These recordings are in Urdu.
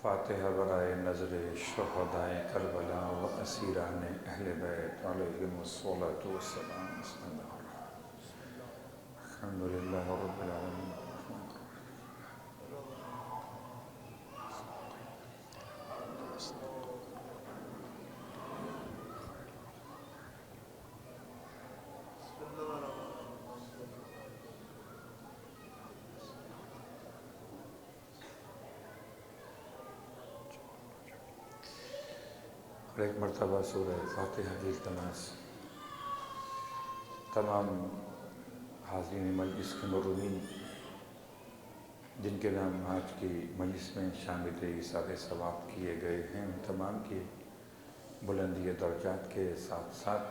فاتحہ برائے نظر شہدائے کربلا و اسیران اہل بیت علیہم الصلاۃ والسلام۔ بسم اللہ الرحمن الرحیم، الحمد للہ رب العالمین۔ اور ایک مرتبہ سورہ فاتحہ کی التماس تمام حاضرین مجلس کے مرحومین جن کے نام آج کی مجلس میں شامل ایصال ثواب کیے گئے ہیں، ان تمام کی بلندی درجات کے ساتھ ساتھ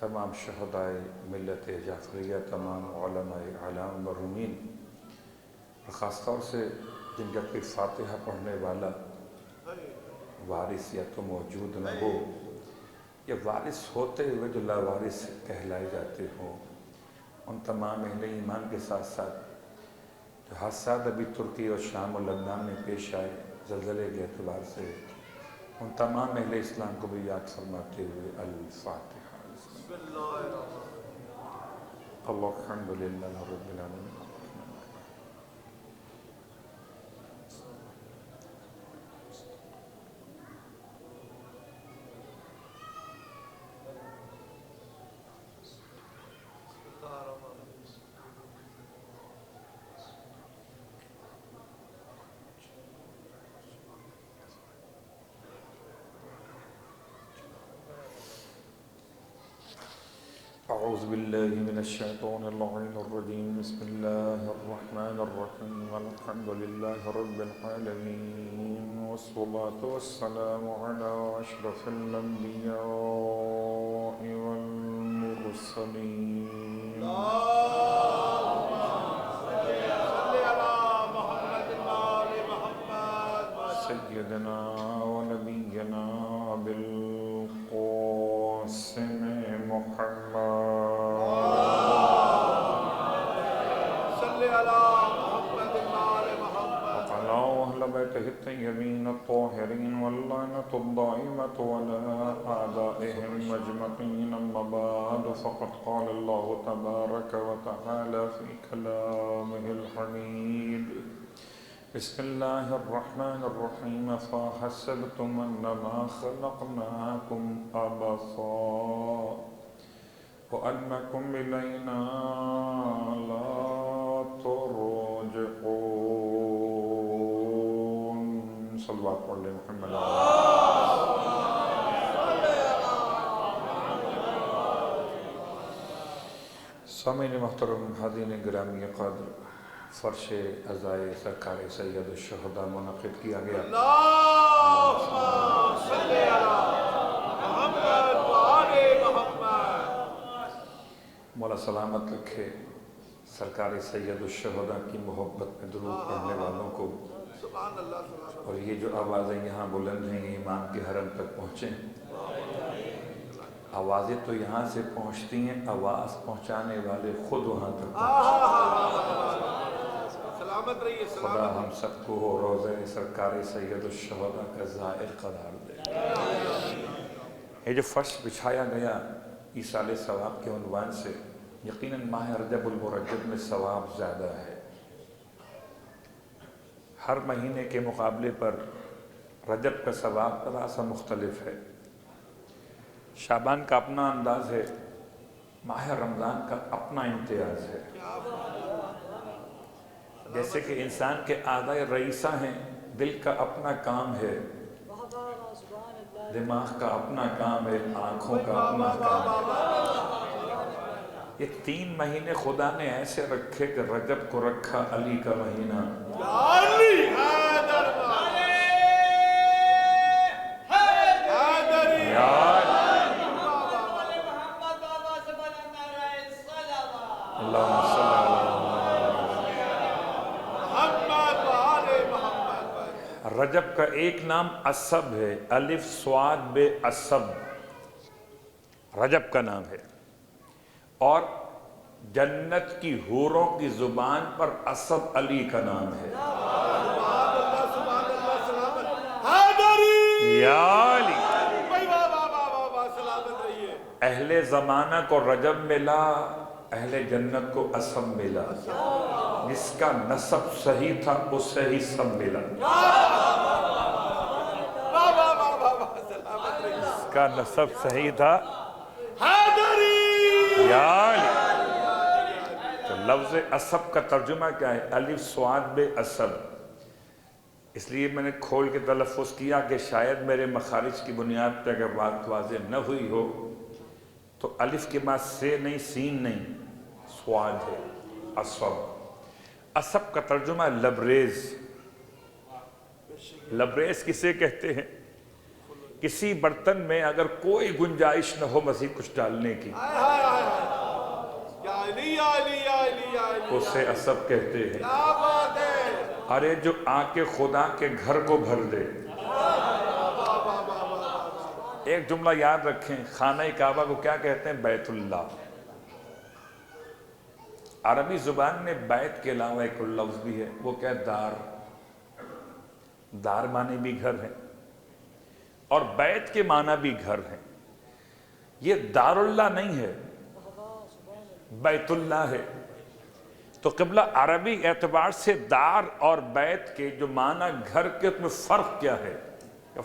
تمام شہدائے ملت جعفریہ، تمام علماء اعلام مرحومین، اور خاص طور سے جن کا کوئی فاتحہ پڑھنے والا وارث یا تو موجود نہ ہو یا وارث ہوتے ہوئے جو لاوارث کہلائے جاتے ہوں، ان تمام اہل ایمان کے ساتھ ساتھ جو حادثات ابھی ترکی اور شام اور لبنان میں پیش آئے زلزلے کے اعتبار سے، ان تمام اہل اسلام کو بھی یاد فرماتے ہوئے الفاتحہ۔ بسم اللہ الحمد للہ رب العالمین۔ اعوذ باللہ من الشیطان اللعین الرجیم، بسم اللہ الرحمن الرحیم، الحمد للہ رب العالمین، والصلاة والسلام علی اشرف الانبیاء والمرسلین، سیدنا و نبینا بالقاسم محمد بیتہ الطیبین الطاہرین واللعنۃ الدائمۃ علی اعدائہم اجمعین، اما بعد فقد قال اللہ تبارک وتعالی فی کلامہ الحمید، بسم اللہ الرحمن الرحیم، فحسبتم انما خلقناکم عبثا وانکم الینا لا ترجعون۔ صلوات پڑھ لیں محمد۔ سامعین محترم، حاضرین گرامی قدر، فرش عزائے سرکار سید الشہداء منعقد کیا گیا۔ مولا سلامت رکھے سرکار سید الشہداء کی محبت میں درود پڑھنے والوں کو، اور یہ جو آوازیں یہاں بلند ہیں یہ امام کے حرم تک پہنچیں۔ آوازیں تو یہاں سے پہنچتی ہیں، آواز پہنچانے والے خود وہاں تک پہنچیں۔ خدا ہم سب کو روضہ سرکار سید الشہداء کا زائر قرار دے۔ یہ جو فرش بچھایا گیا ایصال ثواب کے عنوان سے، یقیناً ماہ رجب المرجب میں ثواب زیادہ ہے۔ ہر مہینے کے مقابلے پر رجب کا ثواب ذرا سا مختلف ہے۔ شعبان کا اپنا انداز ہے، ماہ رمضان کا اپنا امتیاز ہے۔ جیسے کہ انسان کے اعضائے رئیسہ ہیں، دل کا اپنا کام ہے، دماغ کا اپنا کام ہے، آنکھوں کا اپنا کام ہے۔ یہ 3 مہینے خدا نے ایسے رکھے کہ رجب کو رکھا علی کا مہینہ، رجب کا ایک نام اسب ہے، الف صاد بے اسب، رجب کا نام ہے۔ اور جنت کی حوروں کی زبان پر اسب علی کا نام ہے۔ یا علی اہل زمانہ کو رجب ملا، اہل جنت کو اسب ملا، جس کا نسب صحیح تھا اسے ہی سب ملا، جس کا نسب صحیح تھا یا علی۔ تو لفظ اسب کا ترجمہ کیا ہے؟ الف صاد بے اسب۔ اس لیے میں نے کھول کے تلفظ کیا کہ شاید میرے مخارج کی بنیاد پہ اگر بات واضح نہ ہوئی ہو تو الف کے بعد سے نہیں، سین نہیں، سواد ہے، اسب۔ اسب کا ترجمہ لبریز۔ لبریز کسے کہتے ہیں؟ کسی برتن میں اگر کوئی گنجائش نہ ہو مزید کچھ ڈالنے کی، اسے اسب کہتے ہیں۔ ارے جو آ کے خدا کے گھر کو بھر دے۔ ایک جملہ یاد رکھیں، خانہ کعبہ کو کیا کہتے ہیں؟ بیت اللہ۔ عربی زبان میں بیت کے علاوہ ایک لفظ بھی ہے، وہ کیا ہے؟ دار۔ دار معنی بھی گھر ہے اور بیت کے معنی بھی گھر ہے۔ یہ دار اللہ نہیں ہے، بیت اللہ ہے۔ تو قبلہ عربی اعتبار سے دار اور بیت کے جو معنی گھر کے، اس میں فرق کیا ہے؟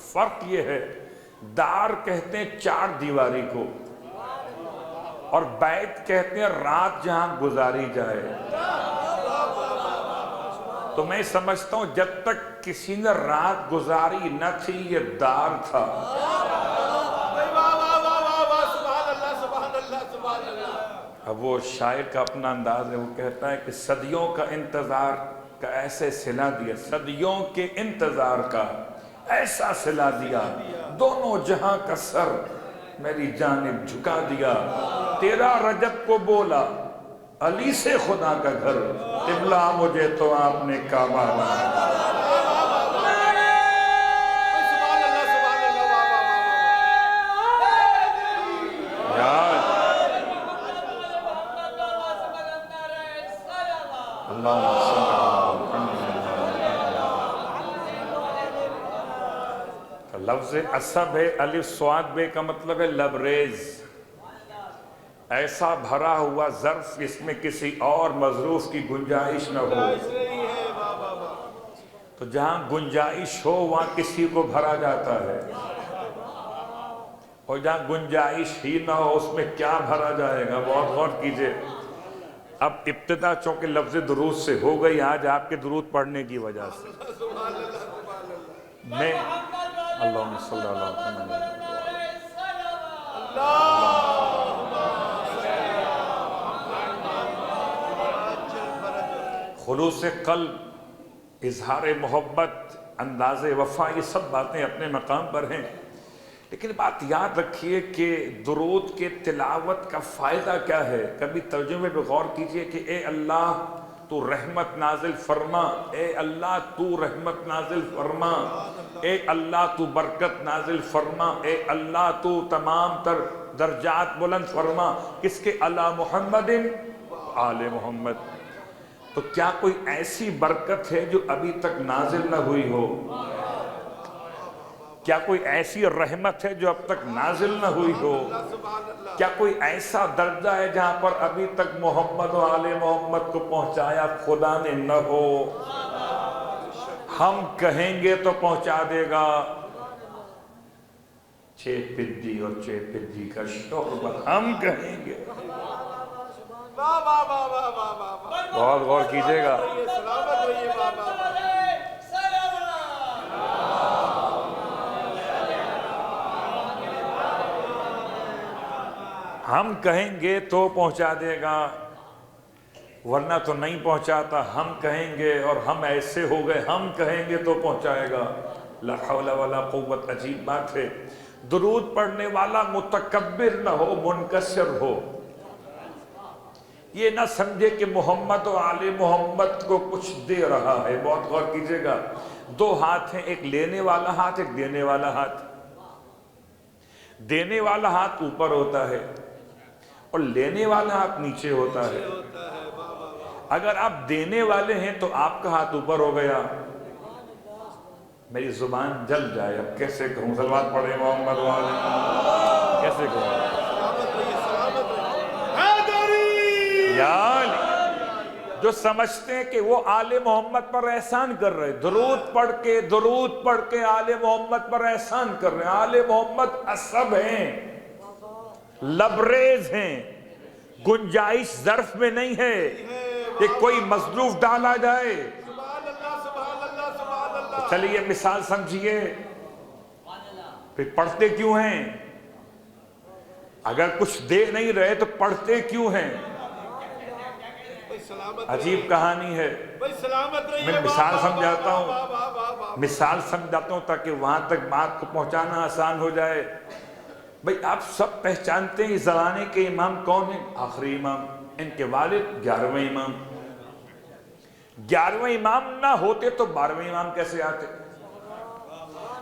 فرق یہ ہے، دار کہتے ہیں چار دیواری کو اور بیت کہتے ہیں رات جہاں گزاری جائے۔ تو میں سمجھتا ہوں جب تک کسی نے رات گزاری نہ تھی یہ دار تھا۔ اب وہ شاعر کا اپنا انداز ہے، وہ کہتا ہے کہ صدیوں کا انتظار کا ایسے صلہ دیا، صدیوں کے انتظار کا ایسا صلہ دیا، دونوں جہاں کا سر میری جانب جھکا دیا۔ تیرا رجب کو بولا علی سے خدا کا گھر، قبلہ مجھے تو آپ نے کعبہ بنایا۔ لفظ اسب ہے، الف صاد بے کا مطلب ہے لبریز، ایسا بھرا ہوا ظرف جس میں کسی اور مظروف کی گنجائش نہ ہو۔ تو جہاں گنجائش ہو وہاں کسی کو بھرا جاتا ہے، اور جہاں گنجائش ہی نہ ہو اس میں کیا بھرا جائے گا؟ بہت غور کیجئے۔ اب ابتدا چونکہ لفظ درود سے ہو گئی آج آپ کے درود پڑھنے کی وجہ سے، میں اللہم صلی اللہ علیہ وسلم خلوص قلب، اظہار محبت، انداز وفا، یہ سب باتیں اپنے مقام پر ہیں، لیکن بات یاد رکھیے کہ درود کے تلاوت کا فائدہ کیا ہے؟ کبھی ترجمے پہ غور کیجئے کہ اے اللہ تو رحمت نازل فرما، اے اللہ تو رحمت نازل فرما، اے اللہ تو برکت نازل فرما، اے اللہ تو تمام تر درجات بلند فرما۔ کس کے؟ علی محمد آل محمد۔ تو کیا کوئی ایسی برکت ہے جو ابھی تک نازل نہ ہوئی ہو؟ کیا کوئی ایسی رحمت ہے جو اب تک نازل نہ ہوئی ہو؟ کیا کوئی ایسا درجہ ہے جہاں پر ابھی تک محمد و آل محمد کو پہنچایا خدا نے نہ ہو؟ ہم کہیں گے تو پہنچا دے گا۔ چھ پدی اور چھ پدی کا شعبہ ہم کہیں گے۔ بہت غور کیجئے گا۔ ہم کہیں گے تو پہنچا دے گا، ورنہ تو نہیں پہنچاتا۔ ہم کہیں گے اور ہم ایسے ہو گئے، ہم کہیں گے تو پہنچائے گا۔ لا حول ولا قوت۔ عجیب بات ہے، درود پڑھنے والا متکبر نہ ہو، منکسر ہو، یہ نہ سمجھے کہ محمد و آل محمد کو کچھ دے رہا ہے۔ بہت غور کیجئے گا، دو ہاتھ ہیں، ایک لینے والا ہاتھ، ایک دینے والا ہاتھ۔ دینے والا ہاتھ اوپر ہوتا ہے اور لینے والا ہاتھ نیچے ہوتا ہے۔ اگر آپ دینے والے ہیں تو آپ کا ہاتھ اوپر ہو گیا، میری زبان جل جائے، اب کیسے کہوں؟ صلوات پڑھے محمد والے، کیسے کہوں؟ یا علی، جو سمجھتے ہیں کہ وہ آل محمد پر احسان کر رہے، درود پڑھ کے آل محمد پر احسان کر رہے ہیں۔ آل محمد عصب ہیں، لبریز ہیں، گنجائش ظرف میں نہیں ہے کہ کوئی مظروف ڈالا جائے۔ چلیے مثال سمجھیے، پھر پڑھتے کیوں ہیں؟ اگر کچھ دے نہیں رہے تو پڑھتے کیوں ہیں؟ عجیب کہانی ہے۔ میں مثال سمجھاتا ہوں تاکہ وہاں تک بات کو پہنچانا آسان ہو جائے۔ بھئی آپ سب پہچانتے ہیں اس زمانے کے امام کون ہیں؟ آخری امام، ان کے والد 11ویں امام۔ 11ویں امام نہ ہوتے تو 12ویں امام کیسے آتے؟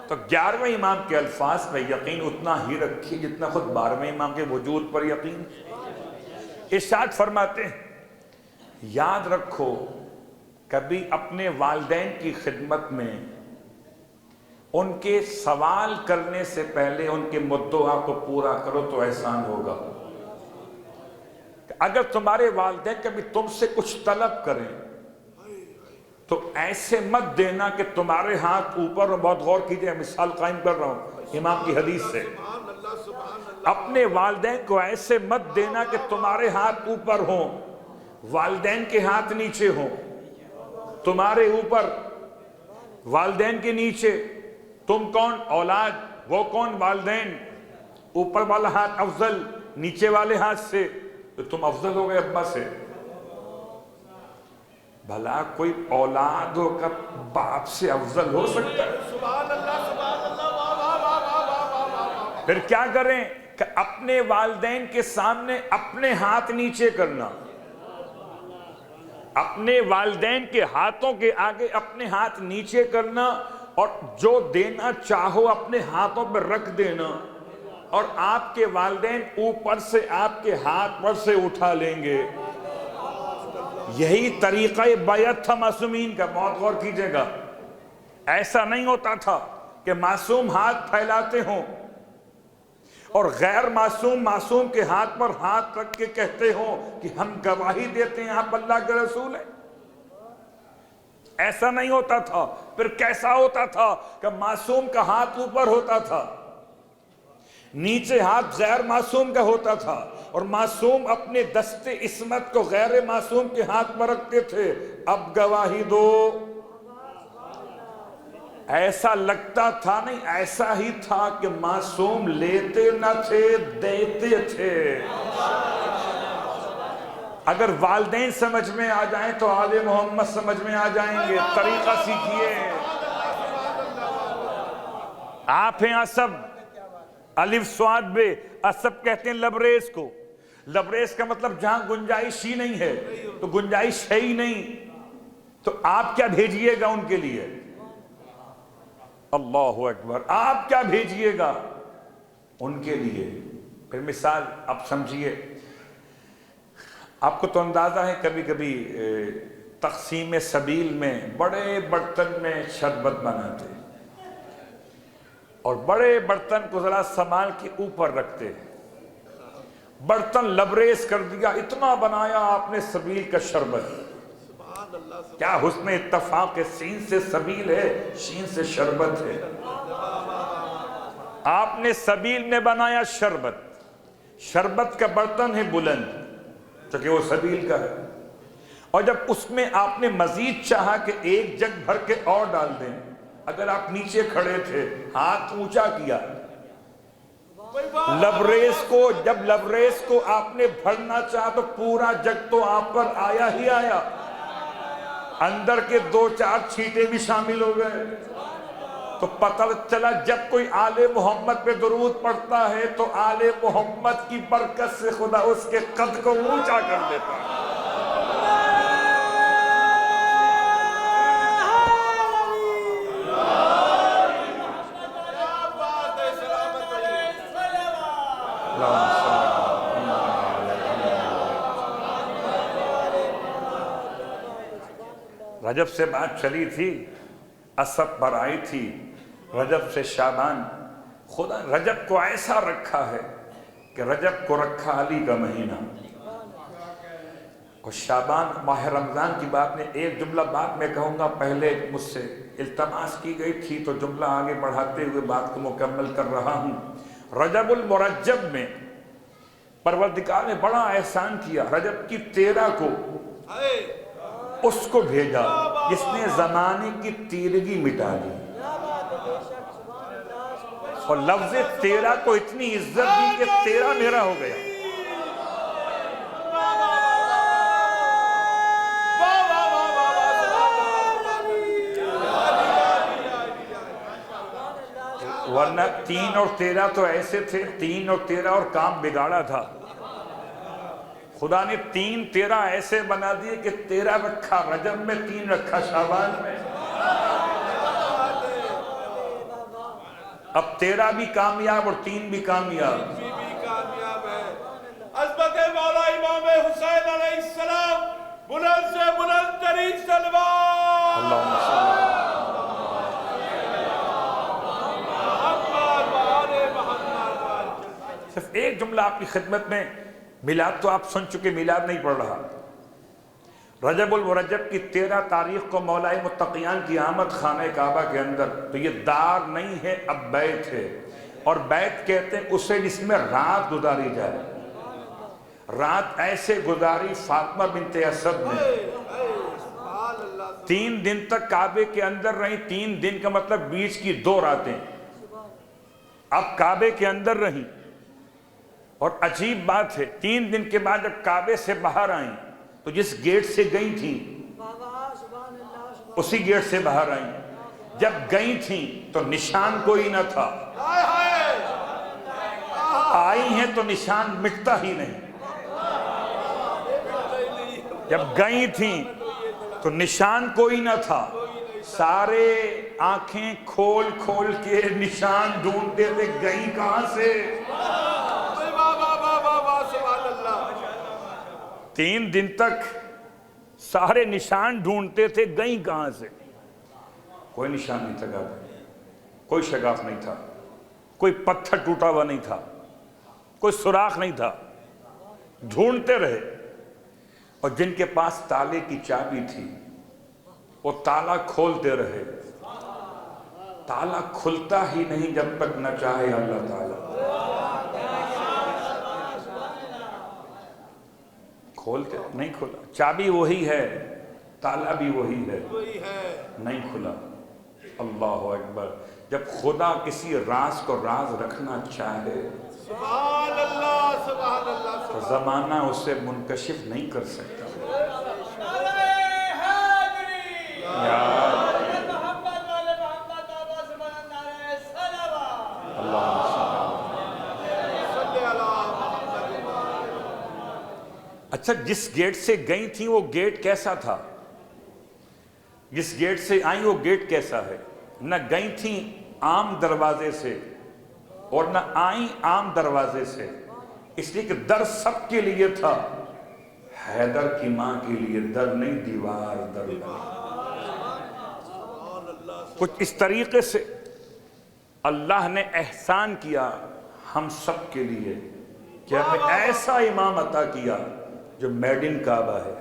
تو 11ویں امام کے الفاظ میں یقین اتنا ہی رکھیے جتنا خود 12ویں امام کے وجود پر یقین۔ ارشاد فرماتے ہیں، یاد رکھو کبھی اپنے والدین کی خدمت میں ان کے سوال کرنے سے پہلے ان کے مدعا کو پورا کرو تو احسان ہوگا۔ اگر تمہارے والدین کبھی تم سے کچھ طلب کریں تو ایسے مت دینا کہ تمہارے ہاتھ اوپر، اور بہت غور کیجئے، مثال قائم کر رہا ہوں امام کی حدیث سے، اپنے والدین کو ایسے مت دینا کہ تمہارے ہاتھ اوپر ہوں، والدین کے ہاتھ نیچے ہوں، تمہارے اوپر والدین کے نیچے۔ تم کون؟ اولاد، وہ کون؟ والدین۔ اوپر والا ہاتھ افضل نیچے والے ہاتھ سے، تو تم افضل ہو گئے ابا سے۔ بھلا کوئی اولاد ہو کر باپ سے افضل ہو سکتا ہے؟ پھر کیا کریں کہ اپنے والدین کے سامنے اپنے ہاتھ نیچے کرنا، اپنے والدین کے ہاتھوں کے آگے اپنے ہاتھ نیچے کرنا، اور جو دینا چاہو اپنے ہاتھوں پر رکھ دینا، اور آپ کے والدین اوپر سے آپ کے ہاتھ پر سے اٹھا لیں گے۔ یہی طریقہ بیعت تھا معصومین کا، بہت غور کیجئے گا۔ ایسا نہیں ہوتا تھا کہ معصوم ہاتھ پھیلاتے ہوں اور غیر معصوم معصوم کے ہاتھ پر ہاتھ رکھ کے کہتے ہوں کہ ہم گواہی دیتے ہیں آپ اللہ کے رسول ہیں۔ ایسا نہیں ہوتا تھا۔ پھر کیسا ہوتا تھا کہ معصوم کا ہاتھ اوپر ہوتا تھا، نیچے ہاتھ غیر معصوم کا ہوتا تھا، اور معصوم اپنے دست عصمت کو غیر معصوم کے ہاتھ پر رکھتے تھے، اب گواہی دو۔ ایسا لگتا تھا نہیں، ایسا ہی تھا کہ معصوم لیتے نہ تھے، دیتے تھے۔ اگر والدین سمجھ میں آ جائیں تو آل محمد سمجھ میں آ جائیں گے۔ طریقہ سیکھیے۔ آپ ہیں عصب، الف صاد بے، عصب کہتے ہیں لبریز کو۔ لبریز کا مطلب جہاں گنجائش ہی نہیں ہے، تو گنجائش ہے ہی نہیں، تو آپ کیا بھیجئے گا ان کے لیے؟ اللہ اکبر، آپ کیا بھیجئے گا ان کے لیے؟ پھر مثال اب سمجھیے، آپ کو تو اندازہ ہے کبھی کبھی تقسیم سبیل میں بڑے برتن میں شربت بناتے اور بڑے برتن کو ذرا سنبھال کے اوپر رکھتے، برتن لبریز کر دیا، اتنا بنایا آپ نے سبیل کا شربت۔ کیا حسن اتفاق ہے، سین سے سبیل ہے، شین سے شربت ہے۔ آپ نے سبیل میں بنایا شربت، شربت کا برتن ہے بلند چونکہ وہ سبیل کا ہے، اور جب اس میں آپ نے مزید چاہا کہ ایک جگ بھر کے اور ڈال دیں، اگر آپ نیچے کھڑے تھے ہاتھ اونچا کیا، جب لبریز کو آپ نے بھرنا چاہا تو پورا جگ تو آپ پر آیا ہی آیا، اندر کے 2-4 چھینٹے بھی شامل ہو گئے۔ تو پتہ چلا جب کوئی آل محمد پہ درود پڑھتا ہے تو آل محمد کی برکت سے خدا اس کے قد کو اونچا کر دیتا ہے۔ رجب سے بات چلی تھی اسب پر آئی تھی رجب سے شعبان. خدا رجب کو ایسا رکھا ہے کہ رجب کو رکھا علی کا مہینہ، اور شعبان ماہ رمضان کی بات میں ایک جملہ بات میں کہوں گا. پہلے مجھ سے التماس کی گئی تھی تو جملہ آگے بڑھاتے ہوئے بات کو مکمل کر رہا ہوں. رجب المرجب میں پروردگار نے بڑا احسان کیا. رجب کی 13 کو اس کو بھیجا جس نے زمانے کی تیرگی مٹا دی، اور لفظ 13 کو اتنی عزت دی کہ 13 میرا ہو گیا. ورنہ 3 اور 13 تو ایسے تھے، 3 اور 13 اور کام بگاڑا تھا. خدا نے 3 13 ایسے بنا دیے کہ 13 رکھا رجب میں، 3 رکھا شعبان میں. اب 13 بھی کامیاب اور 3 بھی کامیاب. عظمت مولا امام حسین علیہ السلام، بلند سے بلند ترین سلوات. اللہم صلی صرف ایک جملہ آپ کی خدمت میں. میلاد تو آپ سن چکے، میلاد نہیں پڑھ رہا. رجب المرجب کی 13 تاریخ کو مولا متقیان کی آمد خانہ کعبہ کے اندر. تو یہ دار نہیں ہے، اب بیت ہے. اور بیت کہتے ہیں اسے جس میں رات گزاری جائے. رات ایسے گزاری فاطمہ بنت اسد نے. 3 دن تک کعبے کے اندر رہی. 3 دن کا مطلب بیچ کی 2 راتیں. اب کعبے کے اندر رہیں، اور عجیب بات ہے 3 دن کے بعد جب کعبے سے باہر آئیں تو جس گیٹ سے گئی تھیں اسی گیٹ سے باہر آئیں. جب گئی تھیں تو نشان کوئی نہ تھا. آئی ہیں تو نشان مٹتا ہی نہیں. جب گئی تھیں تو نشان کوئی نہ تھا. سارے آنکھیں کھول کھول کے نشان ڈھونڈتے تھے، گئی کہاں سے. 3 دن تک سارے نشان ڈھونڈتے تھے، گئیں کہاں سے. کوئی نشان نہیں تھا، کوئی شگاف نہیں تھا، کوئی پتھر ٹوٹا ہوا نہیں تھا، کوئی سوراخ نہیں تھا. ڈھونڈتے رہے. اور جن کے پاس تالے کی چابی تھی وہ تالا کھولتے رہے. تالا کھلتا ہی نہیں جب تک نہ چاہے اللہ تعالیٰ. کھولتے نہیں کھلا. چابی وہی ہے، تالا بھی وہی ہے، نہیں کھلا. اللہ اکبر. جب خدا کسی راز کو راز رکھنا چاہے سبحان اللہ سبحان اللہ تو زمانہ اسے منکشف نہیں کر سکتا. اچھا، جس گیٹ سے گئی تھی وہ گیٹ کیسا تھا؟ جس گیٹ سے آئیں وہ گیٹ کیسا ہے؟ نہ گئی تھیں عام دروازے سے اور نہ آئیں عام دروازے سے، اس لیے کہ در سب کے لیے تھا. حیدر کی ماں کے لیے در نہیں، دیوار در نہیں. کچھ اس طریقے سے اللہ نے احسان کیا ہم سب کے لیے کہ ہمیں ایسا امام عطا کیا جو میڈ ان کعبہ ہے.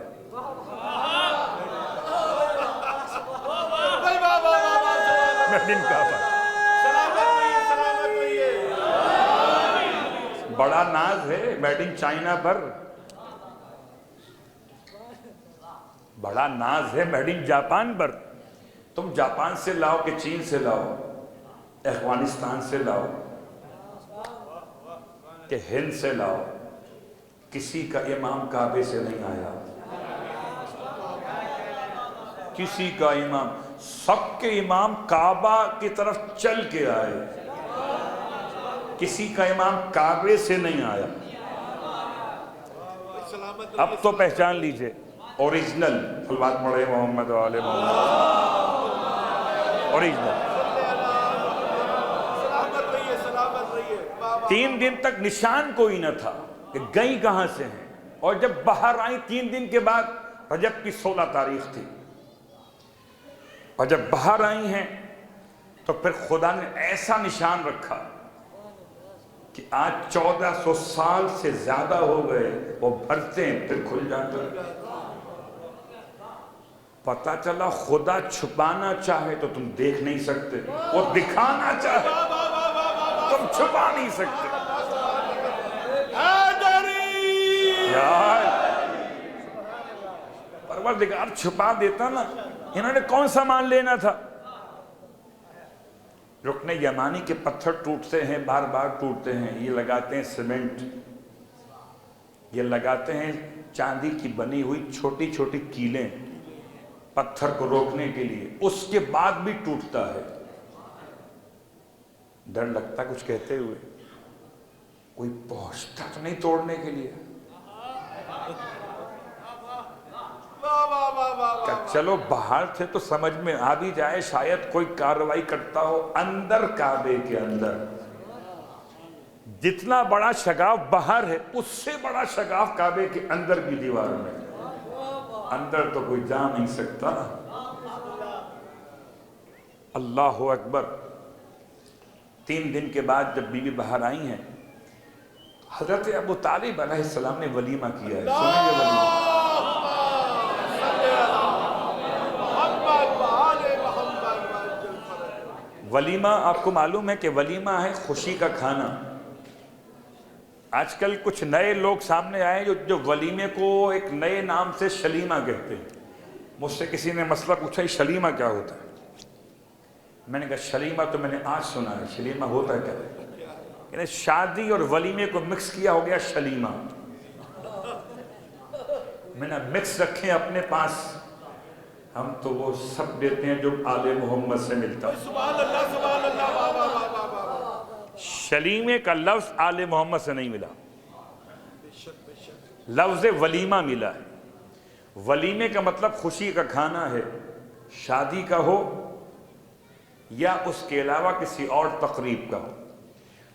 میڈ ان کعبہ. بڑا ناز ہے میڈ ان چائنا پر، بڑا ناز ہے میڈ ان جاپان پر. تم جاپان سے لاؤ کہ چین سے لاؤ، افغانستان سے لاؤ کہ ہند سے لاؤ، کسی کا امام کعبے سے نہیں آیا. کسی کا امام، سب کے امام کعبہ کی طرف چل کے آئے. کسی کا امام کعبے سے نہیں آیا. اب تو پہچان لیجئے اوریجنل. صلوات پڑھے محمد و آل محمد. اوریجنل. 3 دن تک نشان کوئی نہ تھا کہ گئی کہاں سے ہیں. اور جب باہر آئیں 3 دن کے بعد، رجب کی 16 تاریخ تھی، اور جب باہر آئی ہیں تو پھر خدا نے ایسا نشان رکھا کہ آج 1400 سال سے زیادہ ہو گئے، وہ بھرتے ہیں پھر کھل جاتے ہیں۔ پتہ چلا خدا چھپانا چاہے تو تم دیکھ نہیں سکتے، وہ دکھانا چاہے تم چھپا نہیں سکتے۔ پروردگار چھپا دیتا نا، انہوں نے کون سا مان لینا تھا؟ رکن یمانی کے پتھر ٹوٹتے ہیں، بار بار ٹوٹتے ہیں، یہ لگاتے ہیں سیمنٹ، یہ لگاتے ہیں چاندی کی بنی ہوئی چھوٹی چھوٹی کیلیں پتھر کو روکنے کے لیے، اس کے بعد بھی ٹوٹتا ہے۔ ڈر لگتا کچھ کہتے ہوئے، کوئی پہنچتا تو نہیں توڑنے کے لیے؟ کہ چلو باہر تھے تو سمجھ میں آ بھی جائے، شاید کوئی کارروائی کرتا ہو۔ اندر کعبے کے اندر جتنا بڑا شگاف باہر ہے، اس سے بڑا شگاف کعبے کے اندر کی دیوار میں، اندر تو کوئی جا نہیں سکتا۔ اللہ اکبر۔ 3 دن کے بعد جب بیوی باہر آئی ہیں، حضرت ابو طالب علیہ السلام نے ولیمہ کیا ہے۔ سنیں گے ولیمہ؟ ولیمہ آپ کو معلوم ہے کہ ولیمہ ہے خوشی کا کھانا۔ آج کل کچھ نئے لوگ سامنے آئے جو ولیمے کو ایک نئے نام سے شلیمہ کہتے ہیں۔ مجھ سے کسی نے مسئلہ پوچھا شلیمہ کیا ہوتا ہے؟ میں نے کہا شلیمہ تو میں نے آج سنا ہے، شلیمہ ہوتا ہے کیا ہے؟ یعنی شادی اور ولیمے کو مکس کیا ہو گیا شلیمہ۔ میں نے مکس رکھے اپنے پاس، ہم تو وہ سب دیتے ہیں جو آل محمد سے ملتا ہے۔ سبحان اللہ، سبحان اللہ۔ شلیمے کا لفظ آل محمد سے نہیں ملا، لفظ ولیمہ ملا ہے۔ ولیمے کا مطلب خوشی کا کھانا ہے، شادی کا ہو یا اس کے علاوہ کسی اور تقریب کا ہو۔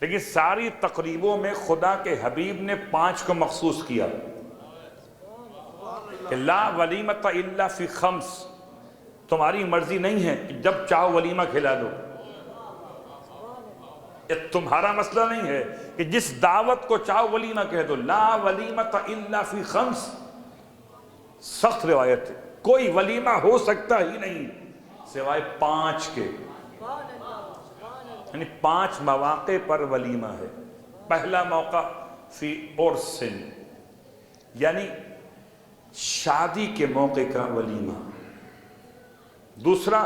لیکن ساری تقریبوں میں خدا کے حبیب نے 5 کو مخصوص کیا کہ لا ولیمۃ الا فی 5۔ تمہاری مرضی نہیں ہے کہ جب چاہو ولیمہ کھلا دو، یہ تمہارا مسئلہ نہیں ہے کہ جس دعوت کو چاہو ولیمہ کہہ دو۔ لا ولیمۃ الا فی 5 سخت روایت ہے، کوئی ولیمہ ہو سکتا ہی نہیں سوائے 5 کے، یعنی 5 مواقع پر ولیمہ ہے۔ پہلا موقع فی عرسن، یعنی شادی کے موقع کا ولیمہ۔ دوسرا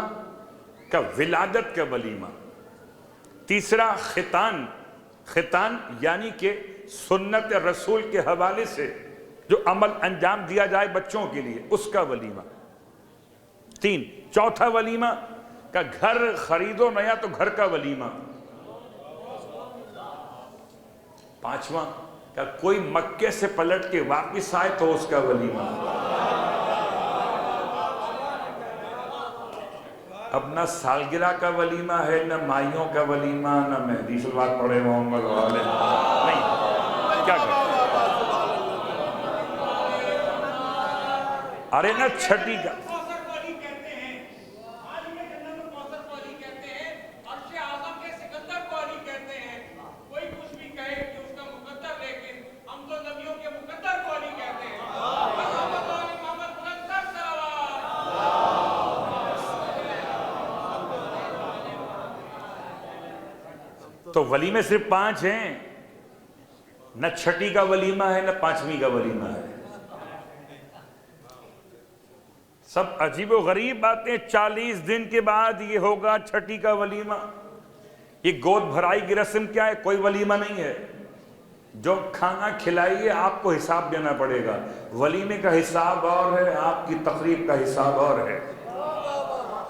کا ولادت کا ولیمہ۔ تیسرا ختان یعنی کہ سنت رسول کے حوالے سے جو عمل انجام دیا جائے بچوں کے لیے، اس کا ولیمہ۔ 3 چوتھا ولیمہ کا گھر خریدو نیا تو گھر کا ولیمہ۔ 5واں کہ کوئی مکے سے پلٹ کے واپس آئے تو اس کا ولیمہ۔ اب نہ سالگرہ کا ولیمہ ہے، نہ مائیوں کا ولیمہ، نہ مہدی صلوات پڑھے محمد والے، نہیں، کیا کریں؟ ارے نہ چھٹی کا، تو ولیمے صرف 5 ہیں، نہ چھٹی کا ولیمہ ہے نہ 5ویں کا ولیمہ ہے۔ سب عجیب و غریب باتیں۔ 40 دن کے بعد یہ ہوگا چھٹی کا ولیمہ۔ یہ گود بھرائی کی رسم کیا ہے؟ کوئی ولیمہ نہیں ہے۔ جو کھانا کھلائیے آپ کو حساب دینا پڑے گا، ولیمے کا حساب اور ہے، آپ کی تقریب کا حساب اور ہے۔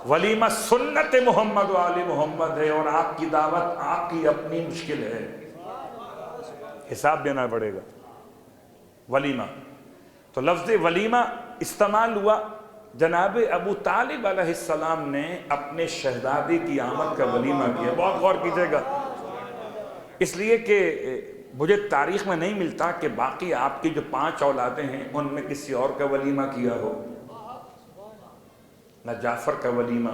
ولیمہ سنت محمد و آل محمد ہے، اور آپ کی دعوت آپ کی اپنی مشکل ہے، حساب دینا پڑے گا۔ ولیمہ تو لفظ ولیمہ استعمال ہوا، جناب ابو طالب علیہ السلام نے اپنے شہزادے کی آمد کا ولیمہ کیا۔ بہت غور کیجئے گا، اس لیے کہ مجھے تاریخ میں نہیں ملتا کہ باقی آپ کی جو 5 اولادیں ہیں ان میں کسی اور کا ولیمہ کیا ہو۔ نہ جعفر کا ولیمہ،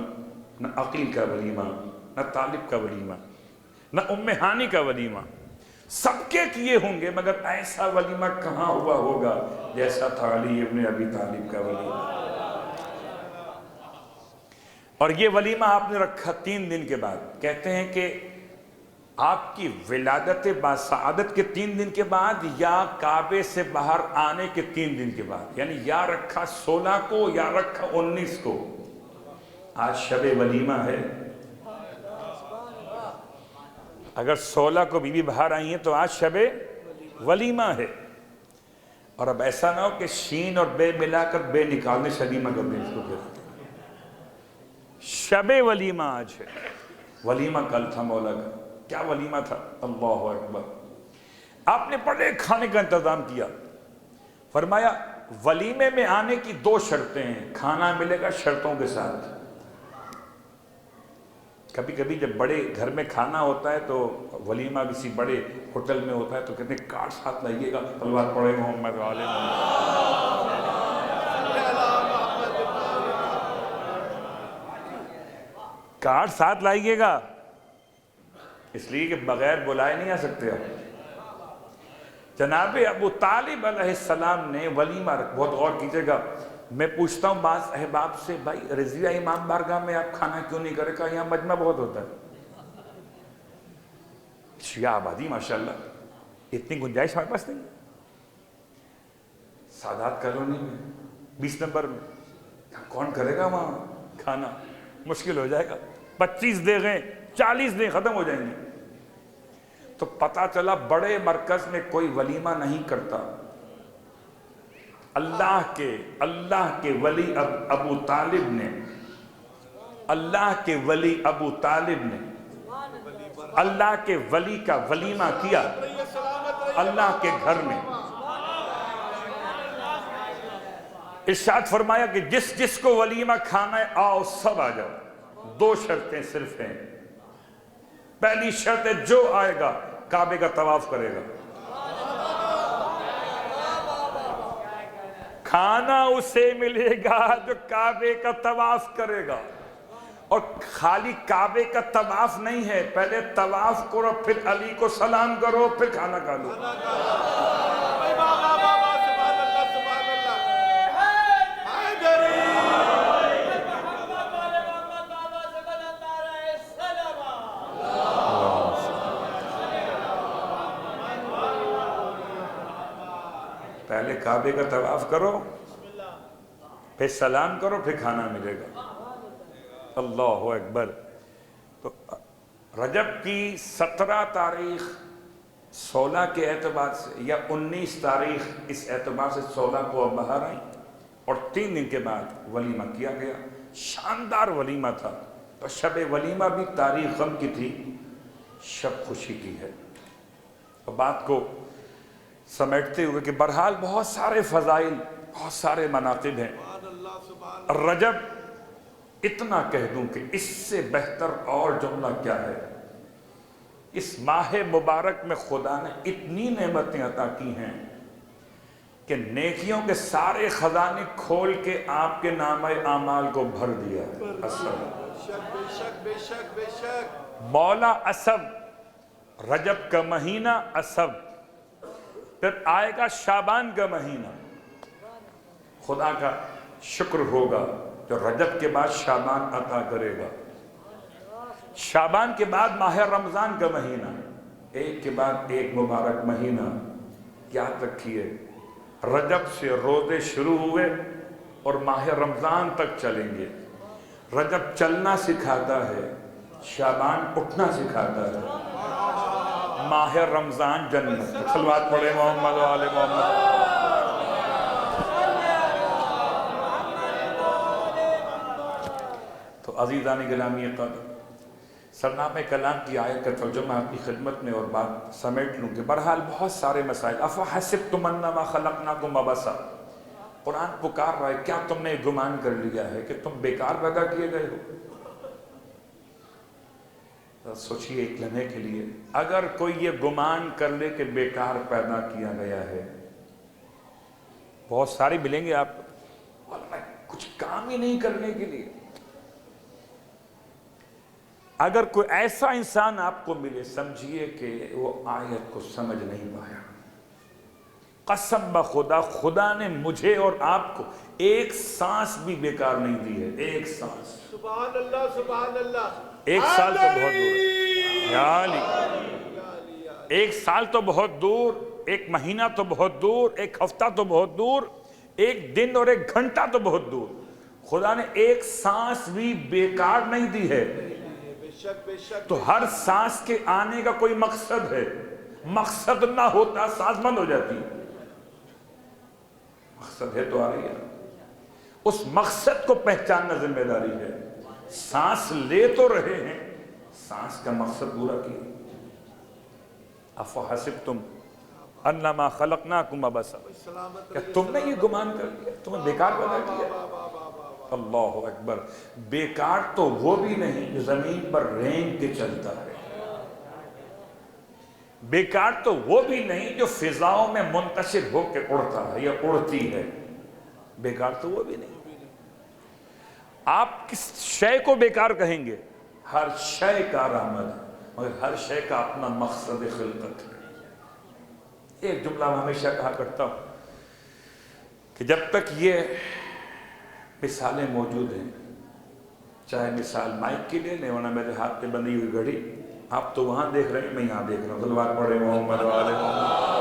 نہ عقیل کا ولیمہ، نہ طالب کا ولیمہ، نہ ام ہانی کا ولیمہ، سب کے کیے ہوں گے، مگر ایسا ولیمہ کہاں ہوا ہوگا جیسا تھا علی ابن ابی طالب کا ولیمہ۔ اور یہ ولیمہ آپ نے رکھا 3 دن کے بعد۔ کہتے ہیں کہ آپ کی ولادت باسعادت کے 3 دن کے بعد یا کعبے سے باہر آنے کے 3 دن کے بعد، یعنی یا رکھا 16 کو یا رکھا 19 کو۔ آج شب ولیمہ ہے۔ اگر 16 کو بی بی باہر آئی ہیں تو آج شب ولیمہ ہے۔ اور اب ایسا نہ ہو کہ شین اور بے ملا کر بے نکالنے شلیمہ کر دیں اس کو۔ پھر شب ولیمہ آج ہے۔ ولیمہ کل تھا مولا کا۔ کیا ولیمہ تھا؟ اللہ اکبر۔ آپ نے بڑے کھانے کا انتظام کیا۔ فرمایا ولیمے میں آنے کی 2 شرطیں ہیں، کھانا ملے گا شرطوں کے ساتھ۔ کبھی کبھی جب بڑے گھر میں کھانا ہوتا ہے تو ولیمہ کسی بڑے ہوٹل میں ہوتا ہے تو کہتے ہیں کارڈ ساتھ لائیے گا، تلوار پڑے محمد والے کارڈ ساتھ لائیے گا، اس لیے کہ بغیر بلائے نہیں آ سکتے آپ۔ جناب ابو طالب علیہ السلام نے ولیمہ بہت غور کیجئے گا۔ میں پوچھتا ہوں بعض احباب سے، بھائی رضویہ امام بارگاہ میں آپ کھانا کیوں نہیں کرے؟ کہا یہاں مجمع بہت ہوتا ہے، شیعہ آبادی ماشاءاللہ، اتنی گنجائش ہمارے پاس نہیں ہے۔ سادات کالونی میں 20 نمبر میں کون کرے گا وہاں کھانا؟ مشکل ہو جائے گا۔ 25 دیگیں 40 دن ختم ہو جائیں گے۔ تو پتا چلا بڑے مرکز میں کوئی ولیمہ نہیں کرتا۔ اللہ کے ولی ابو طالب نے، اللہ کے ولی ابو طالب نے اللہ کے ولی کا ولیمہ کیا اللہ کے گھر میں۔ ارشاد فرمایا کہ جس جس کو ولیمہ کھانا ہے آؤ سب آ جاؤ۔ 2 شرطیں صرف ہیں۔ پہلی شرط ہے جو آئے گا کعبے کا طواف کرے گا، کھانا اسے ملے گا جو کعبے کا طواف کرے گا۔ اور خالی کعبے کا طواف نہیں ہے، پہلے طواف کرو پھر علی کو سلام کرو پھر کھانا کھا لو۔ پہلے کعبے کا طواف کرو پھر سلام کرو پھر کھانا ملے گا۔ اللہ اکبر۔ تو رجب کی 17 تاریخ 16 کے اعتبار سے یا 19 تاریخ اس اعتبار سے 16 کو باہر آئیں اور 3 دن کے بعد ولیمہ کیا گیا۔ شاندار ولیمہ تھا۔ تو شب ولیمہ بھی تاریخ غم کی تھی، شب خوشی کی ہے۔ اور بات کو سمیٹتے ہوئے کہ بہرحال بہت سارے فضائل، بہت سارے مناقب ہیں۔ رجب اتنا کہہ دوں کہ اس سے بہتر اور جملہ کیا ہے؟ اس ماہ مبارک میں خدا نے اتنی نعمتیں عطا کی ہیں کہ نیکیوں کے سارے خزانے کھول کے آپ کے نامہ اعمال کو بھر دیا ہے۔ بے شک مولا اسب، رجب کا مہینہ اسب، پھر آئے گا شعبان کا مہینہ۔ خدا کا شکر ہوگا جو رجب کے بعد شعبان عطا کرے گا، شعبان کے بعد ماہ رمضان کا مہینہ، ایک کے بعد ایک مبارک مہینہ۔ یاد رکھیے رجب سے روزے شروع ہوئے اور ماہ رمضان تک چلیں گے۔ رجب چلنا سکھاتا ہے، شعبان اٹھنا سکھاتا ہے، ماہ رمضان جنت۔ صلوات پڑھے محمد و آل محمد۔ تو عزیزان گرامی قدر، سرنامہ کلام کی آیت کا ترجمہ آپ کی خدمت میں اور بات سمیٹ لوں کہ بہرحال بہت سارے مسائل۔ افحسبتم انما خلقناکم عبثا، قرآن پکار رہا ہے کیا تم نے گمان کر لیا ہے کہ تم بیکار پیدا کیے گئے ہو؟ سوچئے ایک لمحے کے لیے، اگر کوئی یہ گمان کر لے کہ بیکار پیدا کیا گیا ہے، بہت سارے ملیں گے آپ کو کچھ کام ہی نہیں کرنے کے لیے، اگر کوئی ایسا انسان آپ کو ملے سمجھیے کہ وہ آیت کو سمجھ نہیں پایا. قسم بخدا خدا نے مجھے اور آپ کو ایک سانس بھی بیکار نہیں دی ہے. ایک سانس. سبحان اللہ سبحان اللہ. ایک سال تو بہت دور ہے یا علی. ایک سال تو بہت دور, ایک مہینہ تو بہت دور, ایک ہفتہ تو بہت دور, ایک دن اور ایک گھنٹہ تو بہت دور. خدا نے ایک سانس بھی بیکار نہیں دی ہے. تو ہر سانس کے آنے کا کوئی مقصد ہے. مقصد نہ ہوتا سانس بند ہو جاتی. مقصد ہے تو آ رہی ہے. اس مقصد کو پہچاننا ذمہ داری ہے. سانس لے تو رہے ہیں, سانس کا مقصد پورا کیے. افحسبتم انما خلقناکم عبثا, کیا تم نے یہ گمان کر لیا تمہیں بیکار بنا دیا؟ اللہ اکبر. بیکار تو وہ بھی نہیں جو زمین پر رینگ کے چلتا ہے. بیکار تو وہ بھی نہیں جو فضاؤں میں منتشر ہو کے اڑتا ہے یا اڑتی ہے. بیکار تو وہ بھی نہیں. آپ کس شے کو بیکار کہیں گے؟ ہر شے کارآمد ہے, مگر ہر شے کا اپنا مقصد خلقت ہے. ایک جملہ میں ہمیشہ کہا کرتا ہوں کہ جب تک یہ مثالیں موجود ہیں, چاہے مثال مائک کی لے لیں, ورنہ میرے ہاتھ پہ بندھی ہوئی گھڑی آپ تو وہاں دیکھ رہے ہیں, میں یہاں دیکھ رہا ہوں. صلوات پڑھے محمد والے محمد.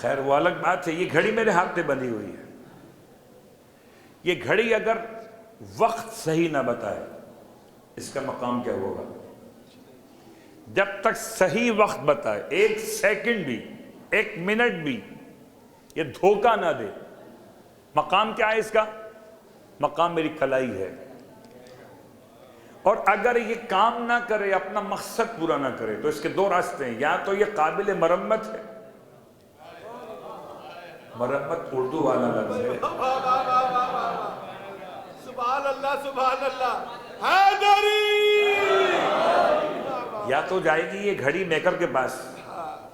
خیر وہ الگ بات ہے, یہ گھڑی میرے ہاتھ پہ بندھی ہوئی ہے. یہ گھڑی اگر وقت صحیح نہ بتائے اس کا مقام کیا ہوگا؟ جب تک صحیح وقت بتائے, ایک سیکنڈ بھی, ایک منٹ بھی یہ دھوکہ نہ دے, مقام کیا ہے اس کا؟ مقام میری کلائی ہے. اور اگر یہ کام نہ کرے, اپنا مقصد پورا نہ کرے, تو اس کے دو راستے ہیں. یا تو یہ قابل مرمت ہے, مرمت اردو والا لفظ ہے. سبحان اللہ سبحان اللہ. حیدری. یا تو جائے گی یہ گھڑی میکر کے پاس,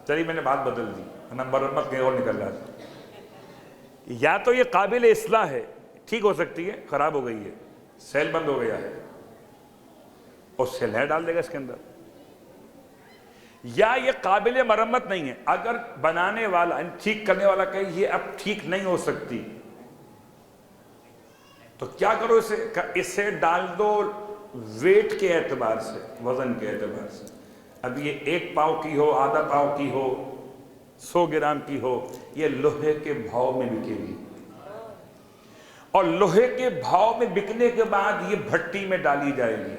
چلیے میں نے بات بدل دی, مرمت کہیں اور نکل رہا تھا. یا تو یہ قابل اصلاح ہے, ٹھیک ہو سکتی ہے, خراب ہو گئی ہے, سیل بند ہو گیا ہے, اور سیل ہے ڈال دے گا اس کے اندر. یا یہ قابل مرمت نہیں ہے. اگر بنانے والا, ٹھیک کرنے والا کہے یہ اب ٹھیک نہیں ہو سکتی, تو کیا کرو اسے ڈال دو ویٹ کے اعتبار سے, وزن کے اعتبار سے. اب یہ 1 پاؤ کی ہو, آدھا پاؤ کی ہو, 100 گرام کی ہو, یہ لوہے کے بھاؤ میں بکے گی. اور لوہے کے بھاؤ میں بکنے کے بعد یہ بھٹی میں ڈالی جائے گی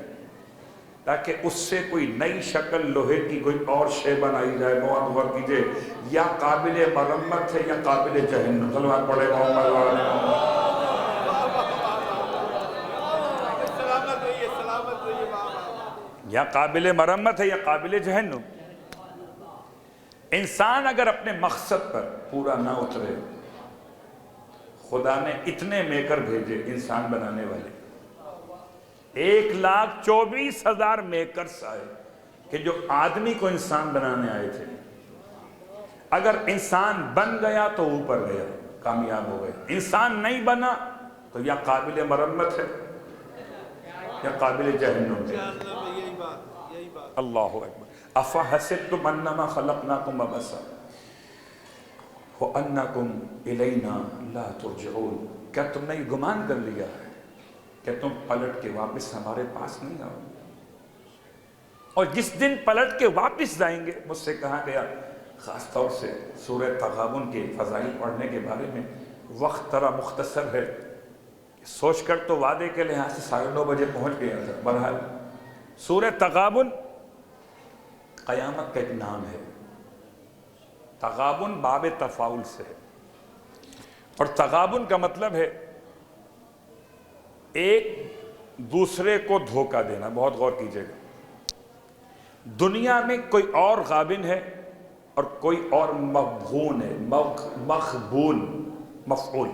تاکہ اس سے کوئی نئی شکل لوہے کی کوئی اور شے بنائی جائے. بہت غور کیجئے, یا قابل مرمت ہے یا قابل جہنم. صلوات پڑھے محمد والے محمد. یا قابل مرمت ہے یا قابل جہنم. انسان اگر اپنے مقصد پر پورا نہ اترے, خدا نے اتنے میکر بھیجے انسان بنانے والے, 1,24,000 میکرز آئے کہ جو آدمی کو انسان بنانے آئے تھے. اگر انسان بن گیا تو اوپر گیا, کامیاب ہو گئے. انسان نہیں بنا تو یا قابل مرمت ہے یا قابل جہنم ہے. اللہ اکبر. افحسبتم انما خلقناکم عبثا وانکم الینا لا ترجعون, کیا تم نے یہ گمان کر لیا ہے کہ تم پلٹ کے واپس ہمارے پاس نہیں آؤ؟ اور جس دن پلٹ کے واپس جائیں گے, مجھ سے کہا گیا خاص طور سے سورہ تغابن کے فضائل پڑھنے کے بارے میں, وقت ترا مختصر ہے, سوچ کر تو وعدے کے لحاظ سے 9:30 بجے پہنچ گیا تھا. بہرحال سورہ تغابن قیامت کا ایک نام ہے. تغابن باب تفاؤل سے ہے, اور تغابن کا مطلب ہے ایک دوسرے کو دھوکہ دینا. بہت غور کیجئے گا, دنیا میں کوئی اور غابن ہے اور کوئی اور مغبون ہے, مغبون مفعول.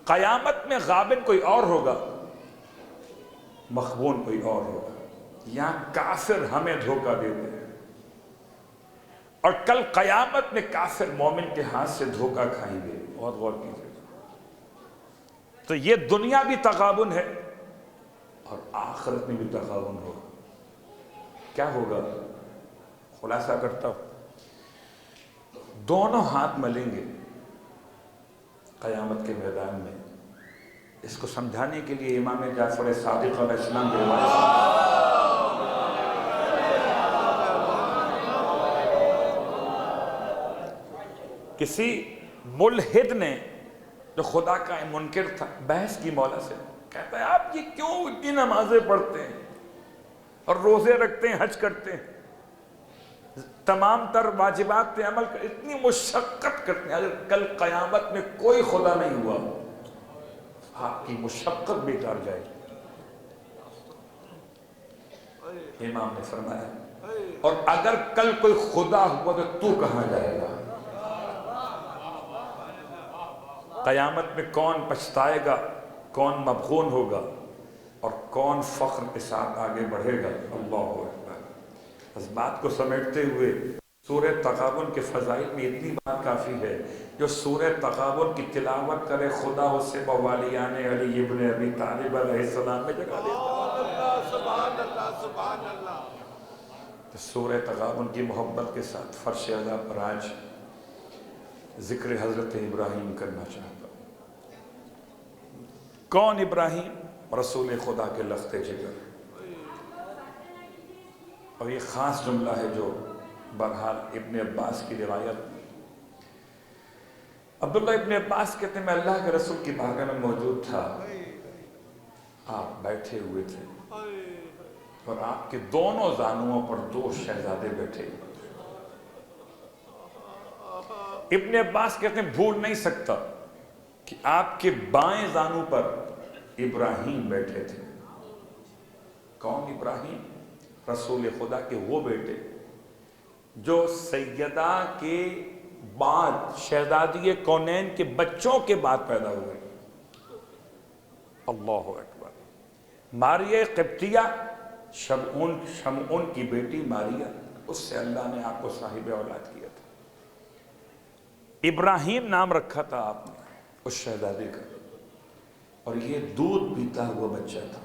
قیامت میں غابن کوئی اور ہوگا, مغبون کوئی اور ہوگا. یہاں کافر ہمیں دھوکہ دیتے ہیں, اور کل قیامت میں کافر مومن کے ہاتھ سے دھوکہ کھائیں گے. بہت غور کیجئے. تو یہ دنیا بھی تغابن ہے اور آخرت میں بھی تغابن ہوگا. کیا ہوگا؟ خلاصہ کرتا ہوں. دونوں ہاتھ ملیں گے قیامت کے میدان میں. اس کو سمجھانے کے لیے امام جعفر صادق علیہ السلام کے روایت کسی ملحد نے جو خدا کا منکر تھا بحث کی مولا سے. کہتا ہے آپ یہ کیوں اتنی نمازیں پڑھتے ہیں اور روزے رکھتے ہیں، حج کرتے ہیں، تمام تر واجبات پہ عمل کر، اتنی مشقت کرتے ہیں، اگر کل قیامت میں کوئی خدا نہیں ہوا آپ کی مشقت بیکار جائے گی. امام نے فرمایا اور اگر کل کوئی خدا ہوا تو کہاں جائے گا؟ قیامت میں کون پچھتائے گا، کون مبخون ہوگا اور کون فخر کے ساتھ آگے بڑھے گا؟ اللہ اکبر. اس بات کو سمیٹتے ہوئے سورہ تغابن کے فضائل میں اتنی بات کافی ہے. جو سورہ تغابن کی تلاوت کرے خدا اسے موالیان علی ابن ابی طالب علیہ السلام میں جگہ دیتا. سبحان اللہ سبحان اللہ. تو سورہ تغابن کی محبت کے ساتھ فرش اعلیٰ پر آج ذکر حضرت ابراہیم کرنا چاہتا ہوں. کون ابراہیم؟ رسول خدا کے لخت جگر. اور یہ خاص جملہ ہے جو بہرحال ابن عباس کی روایت میں عبداللہ ابن عباس کہتے ہیں میں اللہ کے رسول کی بارگاہ میں موجود تھا. آپ بیٹھے ہوئے تھے اور آپ کے دونوں زانوؤں پر 2 شہزادے بیٹھے. ابن عباس کہتے ہیں بھول نہیں سکتا کہ آپ کے بائیں زانو پر ابراہیم بیٹھے تھے. کون ابراہیم؟ رسول خدا کے وہ بیٹے جو سیدہ کے بعد شہزادی کونین کے بچوں کے بعد پیدا ہوئے. اللہ اکبر. ماریہ قبطیہ شمعون کی بیٹی ماریہ، اس سے اللہ نے آپ کو صاحب اولاد کیا تھا. ابراہیم نام رکھا تھا آپ نے اس شہزادے کا، اور یہ دودھ پیتا ہوا بچہ تھا.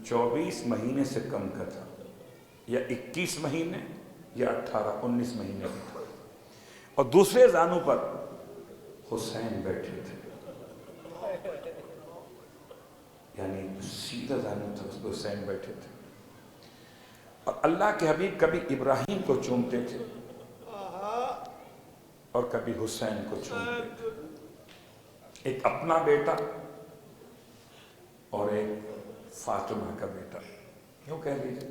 24 مہینے سے کم کا تھا، یا 21 مہینے یا 18-19 مہینے کا تھا. اور دوسرے زانو پر حسین بیٹھے تھے، یعنی سیدھا زانو تھا اس پر حسین بیٹھے تھے. اور اللہ کے حبیب کبھی ابراہیم کو چومتے تھے اور کبھی حسین کو چومتے تھے. ایک اپنا بیٹا اور ایک فاطمہ کا بیٹا، کیوں کہہ لیجیے.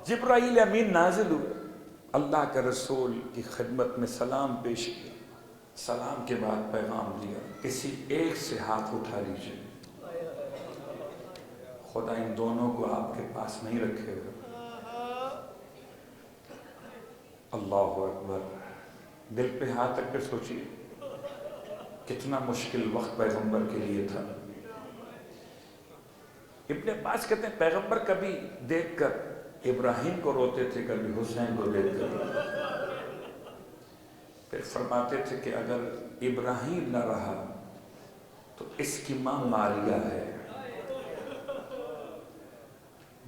جبرائیل امین نازل ہوئے، اللہ کے رسول کی خدمت میں سلام پیش کیا. سلام کے بعد پیغام دیا کسی ایک سے ہاتھ اٹھا لیجیے، خدا ان دونوں کو آپ کے پاس نہیں رکھے گا. اللہ اکبر. دل پہ ہاتھ رکھ کر سوچیے کتنا مشکل وقت پیغمبر کے لیے تھا. ابن عباس کہتے ہیں پیغمبر کبھی دیکھ کر ابراہیم کو روتے تھے، کبھی حسین کو دیکھ کر. پھر فرماتے تھے کہ اگر ابراہیم نہ رہا تو اس کی ماں ماریہ ہے،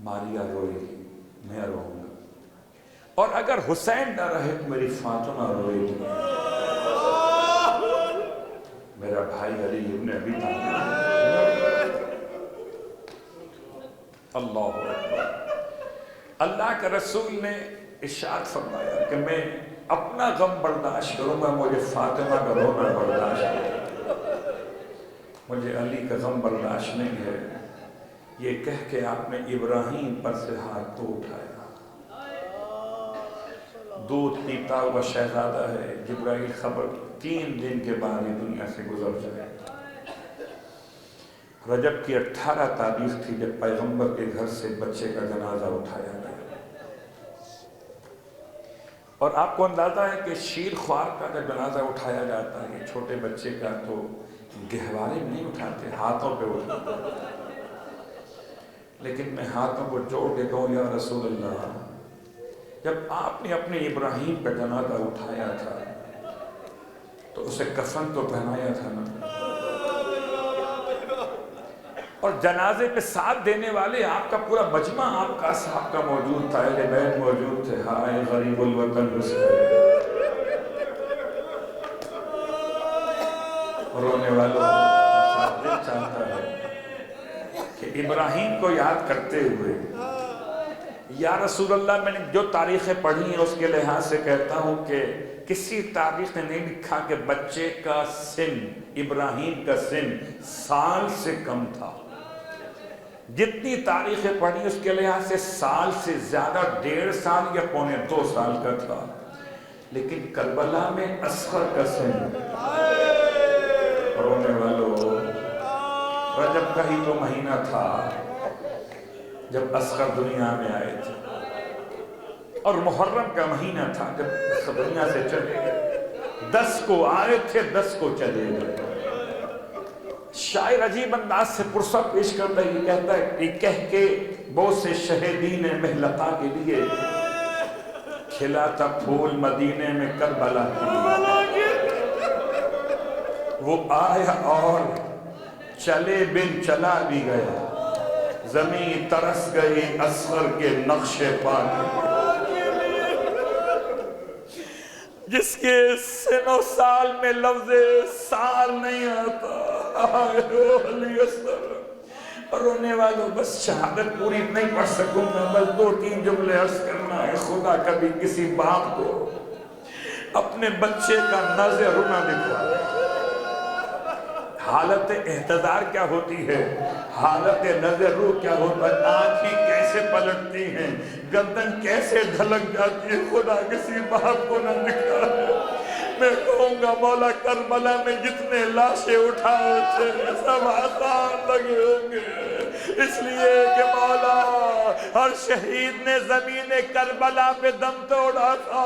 ماریہ روئے گی، میں روؤں گا. اور اگر حسین نہ رہے تو میری فاطمہ روئے گی، میرا بھائی علی ابن ابی طالب. اللہ اکبر. اللہ کے رسول نے ارشاد فرمایا کہ میں اپنا غم برداشت کروں گا، مجھے فاطمہ کا رونا برداشت ہے، مجھے علی کا غم برداشت نہیں ہے. یہ کہہ کے آپ نے ابراہیم پر سے ہاتھ تو اٹھایا. دودھ پیتا ہوا شہزادہ ہے. جبرائیل خبر 3 دن کے بعد یہ دنیا سے گزر جائے. رجب کی 18 تاریخ تھی جب پیغمبر کے گھر سے بچے کا جنازہ اٹھایا گیا. اور آپ کو اندازہ ہے کہ شیر خوار کا جب جنازہ اٹھایا جاتا ہے چھوٹے بچے کا تو گہوارے میں نہیں اٹھاتے، ہاتھوں پہ اٹھاتے. لیکن میں ہاتھوں کو جوڑ کے کہوں یا رسول اللہ، جب آپ نے اپنے ابراہیم کا جنازہ اٹھایا تھا تو اسے کفن تو پہنایا تھا نا، اور جنازے پہ ساتھ دینے والے آپ کا پورا مجمع آپ کا صاحب کا موجود تھا، اہل بیت موجود تھے. ہائے غریب الوطن حسین، رونے والوں صاحب دل چاہتا ہے کہ ابراہیم کو یاد کرتے ہوئے، یا رسول اللہ میں نے جو تاریخیں پڑھی ہیں اس کے لحاظ سے کہتا ہوں کہ کسی تاریخ نے نہیں لکھا کہ بچے کا سن، ابراہیم کا سن سال سے کم تھا. جتنی تاریخیں پڑھی اس کے لحاظ سے سال سے زیادہ 1.5 سال یا 1.25 سال کا تھا. لیکن کربلا میں اصغر کا سن، رونے والوں، رجب کا ہی تو مہینہ تھا جب اصغر دنیا میں آئے تھے، اور محرم کا مہینہ تھا جب اصغر دنیا سے چلے گئے. 10 کو آئے تھے، 10 کو چلے گئے. شاعر عجیب انداز سے پرسہ پیش کرتا ہے، یہ کہتا ہے کہ کہہ کے بہت سے شہیدین محلقہ کے لیے کھلا تھا پھول مدینے میں کربلا کی. وہ آیا اور چلے بن چلا بھی گیا، زمین ترس گئی اصغر کے نقش پاک. جس کے سن و سال میں لفظ سال نہیں آتا، رونے والوں بس شہادت پوری نہیں پڑھ سکوں گا، بس 2-3 جملے عرض کرنا ہے. خدا کبھی کسی باپ کو اپنے بچے کا نظر رونا دکھا. حالت احتضار کیا ہوتی ہے، حالت نظر رو کیا ہوتا ہے، آنکھیں کیسے پلٹتی ہیں، گردن کیسے ڈھلک جاتی ہے. خدا کسی باپ کو نہ دکھائے. میں کہوں گا مولا کربلا میں جتنے لاشیں اٹھائے تھے سب آسان لگے ہوں گے، اس لیے کہ مولا ہر شہید نے زمین کربلا پہ دم توڑا تھا.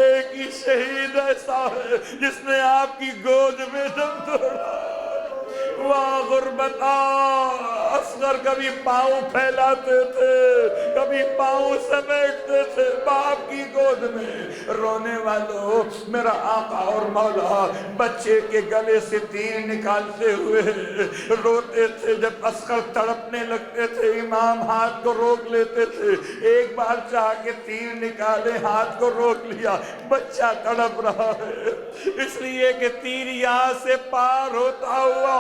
ایک ہی شہید ایسا ہے جس نے آپ کی گود میں دم توڑا. واہ غربتا، اصغر کبھی پاؤں پھیلاتے تھے، کبھی پاؤں سمیٹتے تھے باپ کی گود میں. رونے والوں، میرا آقا اور مولا بچے کے گلے سے تیر نکالتے ہوئے روتے تھے. جب اصغر تڑپنے لگتے تھے امام ہاتھ کو روک لیتے تھے. ایک بار چاہ کے تیر نکالے، ہاتھ کو روک لیا، بچہ تڑپ رہا ہے. اس لیے کہ تیر یہاں سے پار ہوتا ہوا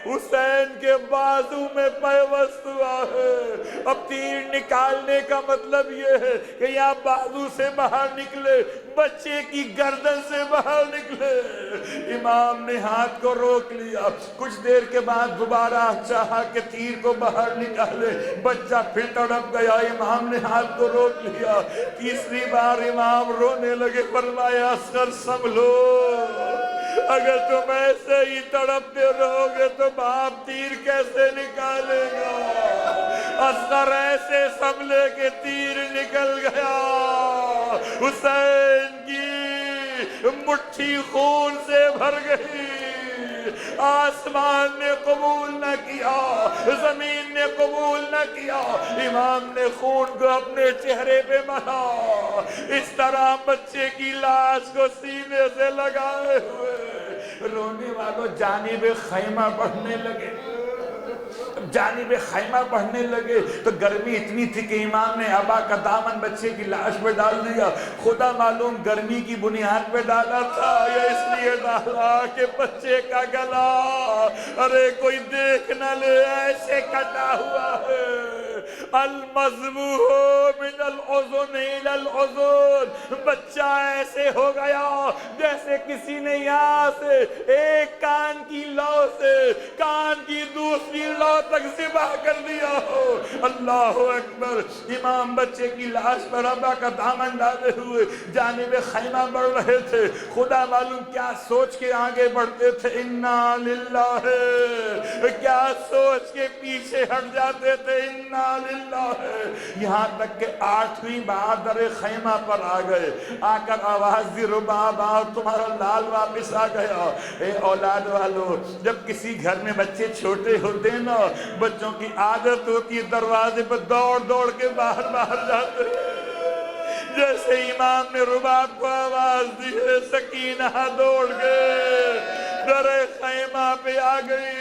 حسین کے بازو میں پیوست ہوا ہے. اب تیر نکالنے کا مطلب یہ ہے کہ یا بازو سے باہر نکلے، بچے کی گردن سے باہر نکلے. امام نے ہاتھ کو روک لیا. کچھ دیر کے بعد دوبارہ چاہا کہ تیر کو باہر نکالے، بچہ پھر تڑپ گیا. امام نے ہاتھ کو روک لیا. تیسری بار امام رونے لگے. فرمایا اصغر سنبھلو، اگر تم ایسے ہی تڑپتے رہو گے تو باپ تیر کیسے نکالے گا. اصغر ایسے سنبھلے کہ تیر نکل گیا. حسین کی مٹھی خون سے بھر گئی. آسمان نے قبول نہ کیا، زمین نے قبول نہ کیا. امام نے خون کو اپنے چہرے پہ ملا، اس طرح بچے کی لاش کو سینے سے لگائے ہوئے. رونے والوں جانب خیمہ بڑھنے لگے. جانب خیمہ بڑھنے لگے تو گرمی اتنی تھی کہ امام نے ابا کا دامن بچے کی لاش پہ ڈال دیا. خدا معلوم گرمی کی بنیاد پہ ڈالا تھا یا اس لیے ڈالا کہ بچے کا گلا ارے کوئی دیکھ نہ لے، ایسے کٹا ہوا ہے. المذبوح من الاذن الى الاذن، بچہ ایسے ہو گیا جیسے کسی نے یہاں سے ایک کان کی لو سے کان کی دوسری لو تک ذبح کر دیا ہو. اللہ اکبر. امام بچے کی لاش پر ابا کا دامن ڈالے ہوئے جانب خیمہ بڑھ رہے تھے. خدا معلوم کیا سوچ کے آگے بڑھتے تھے. انا للہ، کیا سوچ کے پیچھے ہٹ جاتے تھے. انا للہ. یہاں تک کہ 8ویں بار در خیمہ پر آ گئے. آ کر آواز دی ربابا تمہارا لال واپس آ گیا. اے اولاد والو، جب کسی گھر میں بچے چھوٹے ہوتے ہیں نا، بچوں کی عادت ہوتی ہے دروازے پر دوڑ دوڑ کے باہر جاتے ہیں. جیسے امام نے رباب کو آواز دی ہے سکینہ دوڑ گئے، درے خیمہ پہ آ گئی۔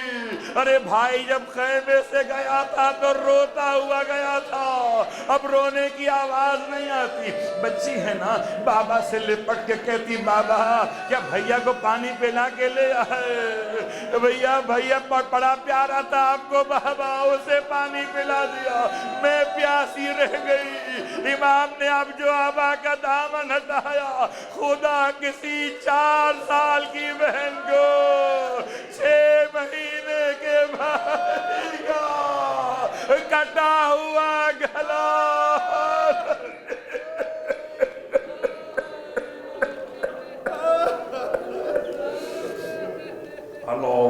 ارے بھائی جب خیمے سے گیا تھا تو روتا ہوا گیا تھا، اب رونے کی آواز نہیں آتی۔ بچی ہے نا، بابا سے لپٹ کے کہتی بابا کیا بھیا کو پانی پلا کے لے آئے؟ بھیا بڑا پیارا تھا آپ کو بابا، اسے پانی پلا دیا، میں پیاسی رہ گئی۔ امام نے اب جو آبا کا دامن ہٹایا، خدا کسی 4 سال کی بہن کو 6 مہینے کے بھائی کا کٹا ہوا گلا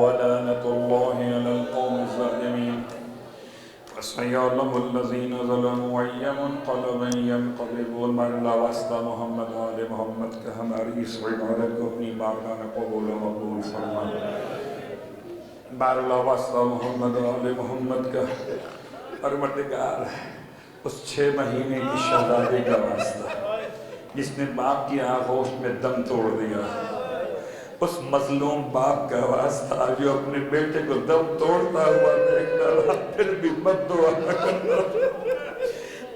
ولعنة الله على القوم الظالمين وسيعلم الذين ظلموا أي منقلب ينقلبون بارلا واسطہ محمد و آل محمد کا ہماری اس عبادت کو اپنی بارگاہ میں قبول و مقبول فرما۔ بارلا واسطہ محمد و آل محمد کا پروردگار اس 6 مہینے کی شہزادی کا واسطہ جس نے باپ کی آغوش میں دم توڑ دیا، اس مظلوم باپ کا واسطہ جو اپنے بیٹے کو دم توڑتا ہوا دیکھتا رہا پھر بھی مت دعا نہ کرتا،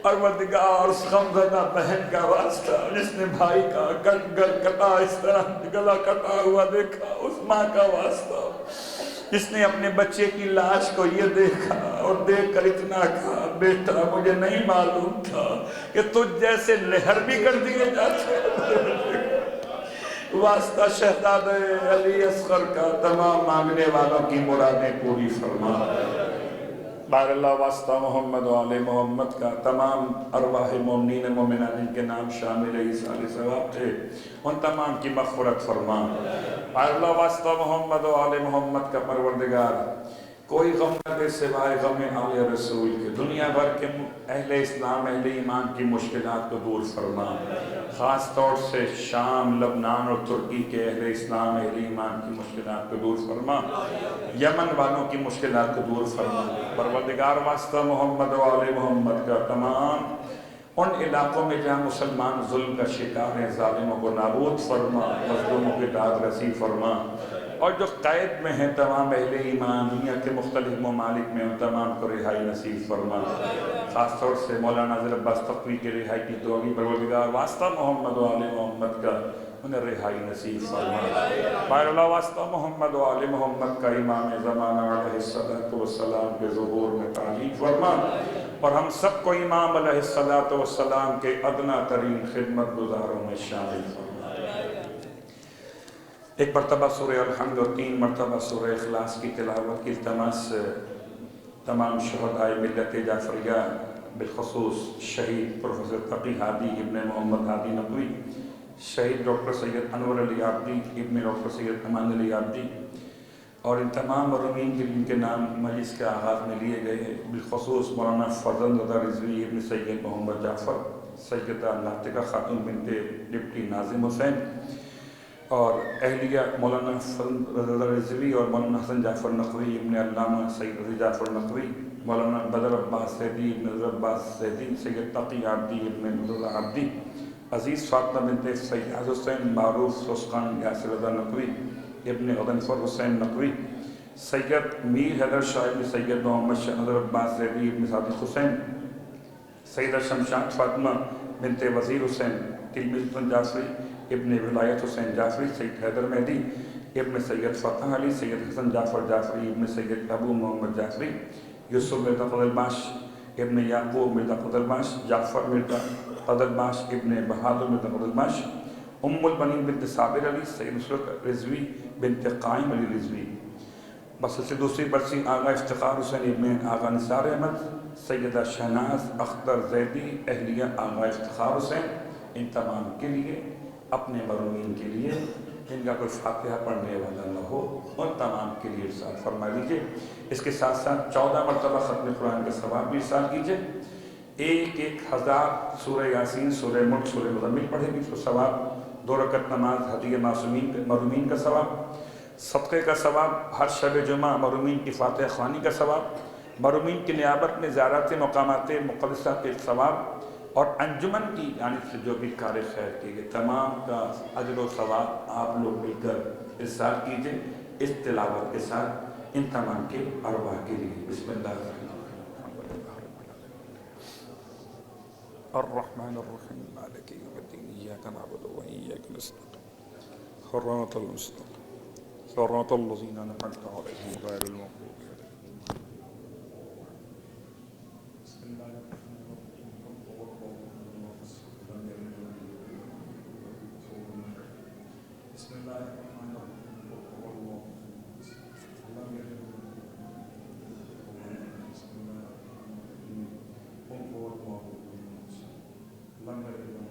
پروردگار اس غمزدہ بہن کا واسطہ جس نے بھائی کا کٹا اس طرح گلا کٹا ہوا دیکھا، اس ماں کا واسطہ جس نے اپنے بچے کی لاش کو یہ دیکھا اور دیکھ کر اتنا کہا بیٹا مجھے نہیں معلوم تھا کہ تجھ جیسے نہر بھی کر دیے جاتے۔ واسطہ شہزادہ علی اصغر کا تمام مانگنے والوں کی مرادیں پوری فرما۔ بار اللہ واسطہ محمد و آل محمد کا تمام ارواح مومنین مومنات جن کے نام شامل ایسال ثواب تھے ان تمام کی مغفرت فرما۔ بار اللہ واسطہ محمد و آل محمد کا پروردگار کوئی غم نہ دے سوائے غم آل رسول کے، دنیا بھر کے اہل اسلام اہل ایمان کی مشکلات کو دور فرما، خاص طور سے شام، لبنان اور ترکی کے اہل اسلام اہل ایمان کی مشکلات کو دور فرما، یمن والوں کی مشکلات کو دور فرما۔ پروردگار واسطہ محمد و آل محمد کا تمام ان علاقوں میں جہاں مسلمان ظلم کا شکار ہیں ظالموں کو نابود فرما، مظلوموں کی داد رسی فرما، اور جو قید میں ہیں تمام اہل ایمان دنیا کے مختلف ممالک میں ان تمام کو رہائی نصیب فرما۔ خاص طور سے مولانا ناظر عباس تقوی کی رہائی کی دعا بھی پروردگار واسطہ محمد و آل محمد کا انہیں رہائی نصیب فرما۔ بار اللہ واسطہ محمد و آل محمد کا امام زمانہ علیہ الصلوۃ والسلام کے ظہور میں تعلیم فرما، اور ہم سب کو امام علیہ الصلوۃ والسلام کے ادنیٰ ترین خدمت گزاروں میں شامل فرما۔ ایک مرتبہ سورہ الحمد اور 3 مرتبہ سورہ اخلاص کی تلاوت کی التماس تمام شہدائے ملت جعفریہ بالخصوص شہید پروفیسر تقی ہادی ابن محمد ہادی نقوی، شہید ڈاکٹر سید انور علی عابدی ابن ڈاکٹر سید امان علی عابدی، اور ان تمام مرحومین کے جن کے نام مجلس کے آغاز میں لیے گئے ہیں، بالخصوص مولانا فرزند رضا رضوی ابن سید محمد جعفر، سیدہ ناطقہ خاتون بنت ڈپٹی ناظم حسین، اور اہلیہ مولانا رضا رضوی اور مولانا حسن جعفر نقوی ابن علامہ سید رضی جعفر نقوی، مولانا بدر عباس سیدی ابن رضا عباس سیدی، سید تقی عابدی ابن رضا عابدی، عزیز فاطمہ بنت سید حسین معروف سوسخان یاسر رضا نقوی ابن غضنفر حسین نقوی، سید میر حیدر شاہ ابن سید محمد شاہ نظر عباس زیدی ابن صادق حسین، سیدہ شمشاد فاطمہ بنت وزیر حسین تلمیذ حسن جعفری ابن ولایت حسین جعفری، سید حیدر مہدی ابن سید فتح علی، سید حسن جعفر جعفری ابن سید ابو محمد جعفری، یوسف مرزا قدرباش ابن یعقوب مرزا قدرباش، جعفر مرزا قدرباش ابن بہادر مرزا قدرباش، ام البنین بنت صابر علی، سید نصرت رضوی بنت قائم علی رضوی، بس سے دوسری برسی آغا افتخار حسین ابن آغا نثار احمد، سیدہ شہناز اختر زیدی اہلیہ آغا افتخار حسین، ان تمام کے لیے، اپنے مرحومین کے لیے جن کا کوئی فاتحہ پڑھنے والا نہ ہو ان تمام کے لیے ارشاد فرما لیجئے۔ اس کے ساتھ ساتھ 14 مرتبہ ختم قرآن کا ثواب بھی ارشاد کیجئے، 1000 سورہ یاسین، سورہ ملک، سورہ مزمل پڑھیں گے، اس کو ثواب، 2 رکعت نماز ہدیہ معصومین مرحومین کا ثواب، صدقے کا ثواب، ہر شب جمعہ مرحومین کی فاتحہ خوانی کا ثواب، مرحومین کی نیابت میں زیارت مقامات مقدسہ کے ثواب، اور انجمن کی جانب سے جو بھی کار خیر کی گئی تمام کا اجر و ثواب آپ لوگ مل کر ارسال کیجئے اس تلاوت کے ساتھ ان تمام کے ارواح کے لیے بسم اللہ الرحمن الرحیم مالک یوم الدین ایاک نعبد و ایاک نستعین صراط المستقیم صراط الذین انعمت علیہم غیر المغضوب علیہم بسم اللہ الرحمن الرحیم بسم اللہ الرحمن الرحیم